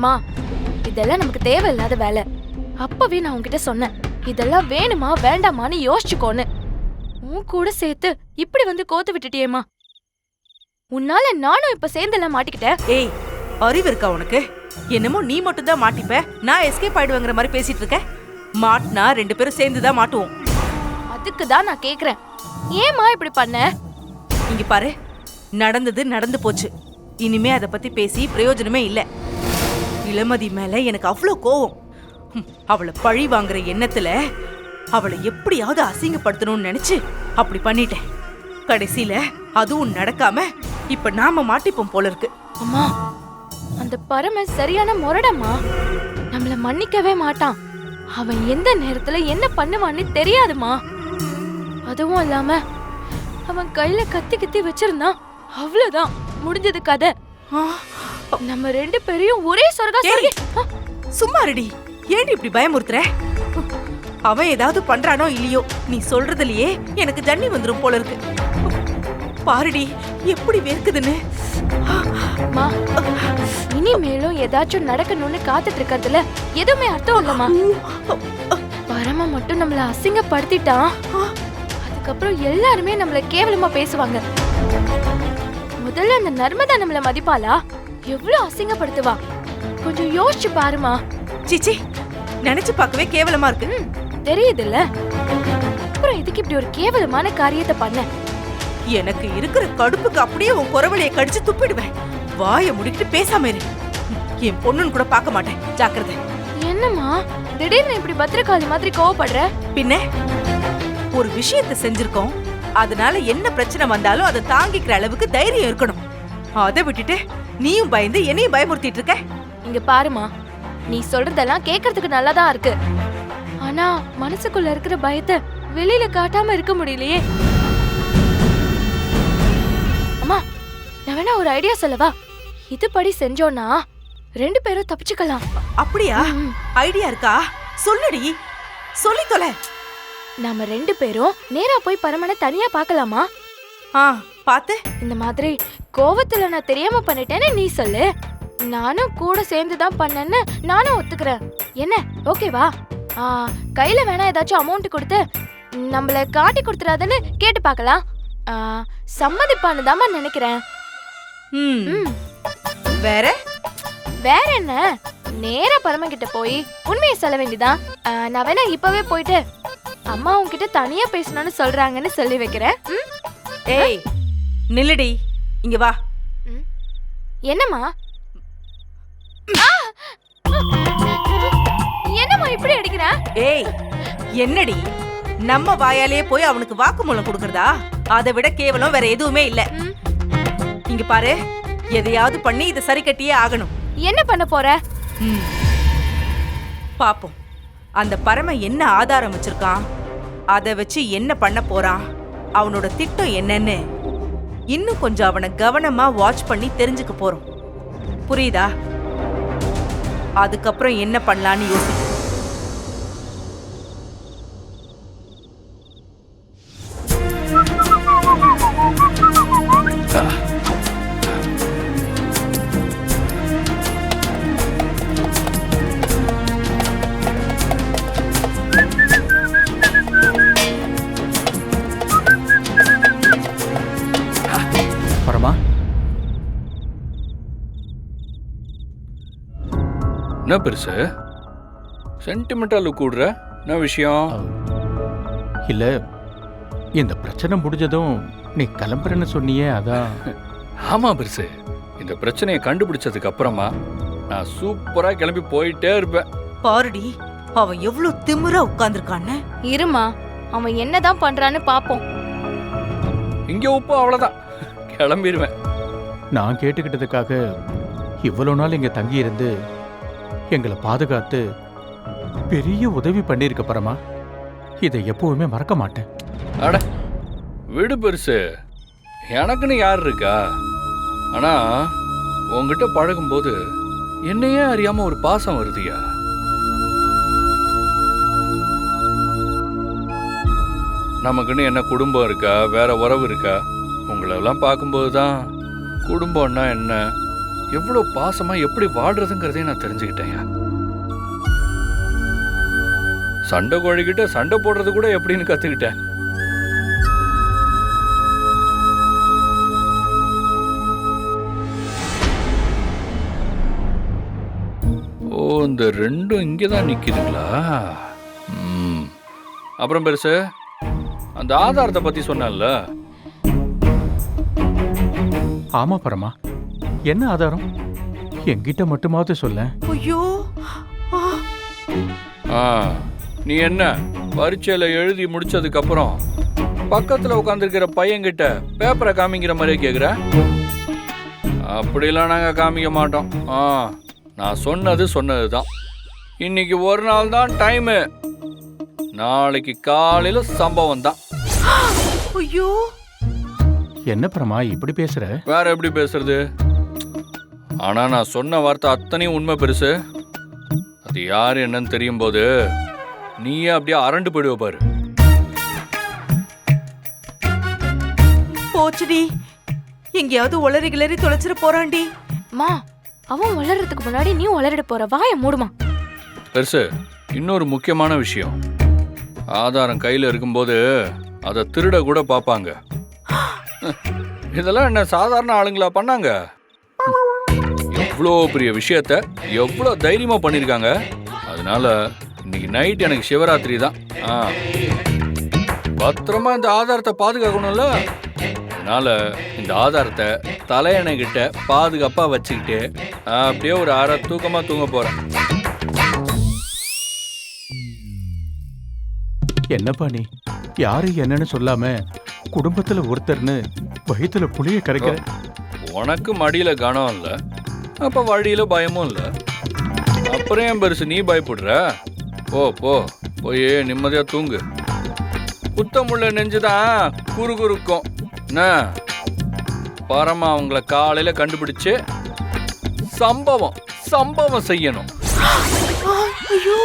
மா, இதெல்லாம் நமக்கு தேவையில்லாத வேலை. அப்பவே நான் உன்கிட்ட சொன்னேன், இதெல்லாம் வேணுமா வேண்டாமான்னு யோசிச்சுக்கோன்னு. உன் கூட சேர்த்து இப்படி வந்து கோத்து விட்டுட்டியேமா. உன்னால நானும் இப்ப சேர்ந்தெல்லாம் மாட்டிக்கிட்டேன். ஏய், அறிவு இருக்கா உனக்கு? என்னமோ நீ மட்டும் தான் மாட்டிப்ப, நான் எஸ்கேப் ஆயிடுவேங்கிற மாதிரி பேசிட்டு இருக்க. மாட்டினா 2 பேரும் சேர்ந்துதான் மாட்டுவோம். அதுக்கு தான் நான் கேக்குறேன், ஏமா இப்படி பண்ண? இங்க பாரு, நடந்தது நடந்து போச்சு. இனிமே அதை பத்தி பேசி பிரயோஜனமே இல்ல. இளமதி மேல எனக்கு அவ்வளோ கோவம். அவளை பழி வாங்குற எண்ணத்துல அவளை எப்படியாவது அசிங்கப்படுத்தணும்னு நினைச்சு அப்படி பண்ணிட்டேன். கடைசியில அதுவும் நடக்காம இப்ப நாம மாட்டிப்போம் போல இருக்கு. அம்மா, அந்த பரம சரியான முரடம்மா. நம்மள மன்னிக்கவே மாட்டான். அவன் எந்த நேரத்துல என்ன பண்ணுவான்னு தெரியாதுமா. அதுவும் இல்லாம அவன் கையில கத்தி கத்தி வச்சிருந்தான். அவ்வளவுதான், முடிஞ்சது கதை. நம்ம 2 பேரையும் ஒரே சொர்க்கா சொர்க்கி. சும்மா ரெடி, ஏன் இப்படி பயமுறுத்துற? அவன் ஏதாவது பண்றானோ இல்லையோ, நீ சொல்றதுலயே எனக்கு ஜன்னி வந்துரும் போல இருக்கு. பாருடி எப்படி வேர்க்குதுன்னு. இனிமேலும் ஏதாச்சும் நடக்கணும்னு காத்துட்டு இருக்கிறதுல எதுவுமே அர்த்தம் இல்லம்மா. பரம மட்டும் நம்மள அசிங்கப்படுத்திட்டான், அதுக்கப்புறம் எல்லாருமே நம்மள கேவலமா பேசுவாங்க. முதல்ல அந்த நர்மதா நம்மள மதிப்பாளா? எவ்வளவு அசிங்கப்படுத்துவா, கொஞ்சம் யோசிச்சு பாருமா. சிச்சி, நினைச்சு பார்க்கவே கேவலமா இருக்கு. தெரியுதுல்ல, அப்புறம் இதுக்கு இப்படி ஒரு கேவலமான காரியத்தை பண்ண? எனக்கு இருக்கிற கடுப்புக்கு அப்படியே உன் குரவளைய கடிச்சு துப்பிடுவேன். வாய முடிக்கிட்டு பேசாம இரு. என் பொண்ணுன்னு கூட பார்க்க மாட்டேன், ஜாக்கிரதை. என்னம்மா திடீர்னு இப்படி பத்திரகாளி மாதிரி கோவப்படுற? பின்ன ஒரு விஷயத்தை செஞ்சிருக்கோம், அதனால என்ன பிரச்சனை வந்தாலும் அதை தாங்கிக்கிற அளவுக்கு தைரியம் இருக்கணும். அதை விட்டுட்டு நீயும் பயந்து என்னையும் பயமுறுத்திட்டு இருக்க. இங்க பாருமா, நீ சொல்றதெல்லாம் கேக்குறதுக்கு நல்லாதான் இருக்கு, ஆனா மனசுக்குள்ள இருக்கிற பயத்தை வெளியில காட்டாம இருக்க முடியலையே. அம்மா, நான் வேணா ஒரு ஐடியா சொல்லவா? இதுபடி செஞ்சோம்னா 2 பேரும் தப்பிச்சுக்கலாம். அப்படியா? ஐடியா இருக்கா? சொல்லுடி, சொல்லி தொலை. நாம 2 பேரும் நேரா போய் பரமனை தனியா பார்க்கலாமா? பாத்து. இந்த மாதிரி கோவத்துல நான் தெரியாம பண்ணிட்டேன்னு நீ சொல்லு, நானும் கூட சேர்ந்துதான் பண்ணேன்னு நானும் ஒத்துக்கிறேன். என்ன, ஓகேவா? கையில வேணா ஏதாச்சும் அமௌண்ட் கொடுத்து நம்மள காட்டி கொடுத்துறாதுன்னு கேட்டு பார்க்கலாம். சம்மதிப்பான்னு தாமா நினைக்கிறேன். வேற வேற என்ன, நேரா பரமகிட்ட போய் உண்மையை சொல்ல வேண்டியதான். நான் வேணா இப்பவே போயிட்டு அம்மா உன்கிட்ட தனியா பேசணும்னு சொல்றாங்கன்னு சொல்லி வைக்கிறேன். ஏய் நில்லுடி, இங்க வா. என்னம்மா? என்னம்மா இப்படி அடிக்கிற? ஏய் என்னடி, நம்ம வாயாலே போய் அவனுக்கு வாக்குமூலம் கொடுக்கறதா? அதை விட கேவலம் வேற எதுவுமே இல்ல. இங்க பாரு, எதையாவது பண்ணி இதை சரி கட்டியே ஆகணும். என்ன பண்ண போற? பாப்போம், அந்த பரம என்ன ஆதாரம் வச்சிருக்கான், அதை வச்சு என்ன பண்ண போறான், அவனோட திட்டம் என்னன்னு இன்னும் கொஞ்சம் அவனை கவனமா வாட்ச் பண்ணி தெரிஞ்சுக்க போறோம். புரியுதா? அதுக்கப்புறம் என்ன பண்ணலான்னு யோசி. என்ன பெருசு சென்டிமெண்டா கூடுற? என்ன விஷயம்? இல்ல, இந்த பிரச்சனை முடிஞ்சதும் நீ கிளம்புறன்னு சொன்னியே, அதான். ஆமா பெருசு, இந்த பிரச்சனையை கண்டுபிடிச்சதுக்கு அப்புறமா நான் சூப்பரா கிளம்பி போயிட்டே இருப்பேன். பாருடி, அவன் எவ்வளவு திமிரா உட்கார்ந்துருக்கான்னு. இருமா, அவன் என்னதான் பண்றான்னு பாப்போம். இங்க உப்பு அவ்வளவுதான், கிளம்பிடுவேன். நான் கேட்டுக்கிட்டதுக்காக இவ்வளவு நாள் இங்க தங்கி இருந்து எங்களை பாதுகாத்து பெரிய உதவி பண்ணிருக்க பரமா. இதை எப்பவுமே மறக்க மாட்டேன். அட விடு பெருசு, எனக்குன்னு யார் இருக்கா? ஆனா உங்ககிட்ட பழகும்போது என்னையே அறியாம ஒரு பாசம் வருதுயா. நமக்குன்னு என்ன குடும்பம் இருக்கா, வேற உறவு இருக்கா? உங்களெல்லாம் பார்க்கும்போது தான் குடும்பம்னா என்ன, எவ்வளவு பாசமா எப்படி வாழ்றதுங்கிறதையும் நான் தெரிஞ்சுக்கிட்டேன். சண்டை கோழிக்கிட்ட சண்டை போடுறது கூட எப்படின்னு கத்துக்கிட்டேன். ஓ, இந்த ரெண்டும் இங்கதான் நிக்குதுங்களா? அப்புறம் பெருசு, அந்த ஆதாரத்தை பத்தி சொன்னல. ஆமா பரமா, என்ன ஆதாரம்? என்கிட்ட மட்டுமாவது சொல்ல. ஐயோ, நீ என்ன பரீட்சையில எழுதி முடிச்சதுக்கு அப்புறம் பக்கத்துல உட்காந்துருக்கிற பையன்கிட்ட பேப்பரை காமிக்கிற மாதிரியே கேக்குற? அப்படிலாம் நாங்க காமிக்க மாட்டோம். நான் சொன்னதுதான். இன்னைக்கு ஒரு நாள் தான் டைமு, நாளைக்கு காலையில சம்பவம் தான். ஐயோ, என்ன பரமா இப்படி பேசுற? வேற எப்படி பேசுறது? ஆனா நான் சொன்ன வார்த்தை அத்தனையும் உண்மை பெருசு. அது யாரு என்னன்னு தெரியும் போது நீயே அப்படியே அரண்டு போயிடுவ பாரு. போச்சுடி, எங்கேயாவது உளறி கிளறி தொலைச்சிட போறான்டி. மா, அவன் வளர்றதுக்கு முன்னாடி நீ வளரிட போற. வாயை மூடுமா. பெருசு, இன்னொரு முக்கியமான விஷயம், ஆதாரம் கையில இருக்கும்போது அதை திருட கூட பார்ப்பாங்க. இதெல்லாம் என்ன சாதாரண ஆளுங்களா பண்ணாங்க? எவ்வளோ பெரிய விஷயத்த எவ்வளோ தைரியமா பண்ணிருக்காங்க. அதனால இன்னைக்கு நைட் எனக்கு சிவராத்திரி தான். பத்திரமா இந்த ஆதாரத்தை பாதுகாக்கணும்ல. அதனால இந்த ஆதாரத்தை தலையணை கிட்ட பாதுகாப்பா வச்சுக்கிட்டு அப்படியே ஒரு அரை தூக்கமா தூங்க போறேன். என்னப்பா நீ யாரு என்னன்னு சொல்லாம குடும்பத்துல ஒருத்தர்னு வயித்துல புளிய கரைக்கிற? உனக்கு மடியில கனம் இல்ல, அப்ப வழியில பயமும் இல்ல. அப்புறம் ஏன் பெருசு நீ பயப்படுற? போய் நிம்மதியா தூங்கு. குத்தமுள்ள நெஞ்சுதான் குறுகுறுக்கும். என்ன பரமா அவங்கள காலையில கண்டுபிடிச்சு சம்பவம் செய்யணும். ஐயோ,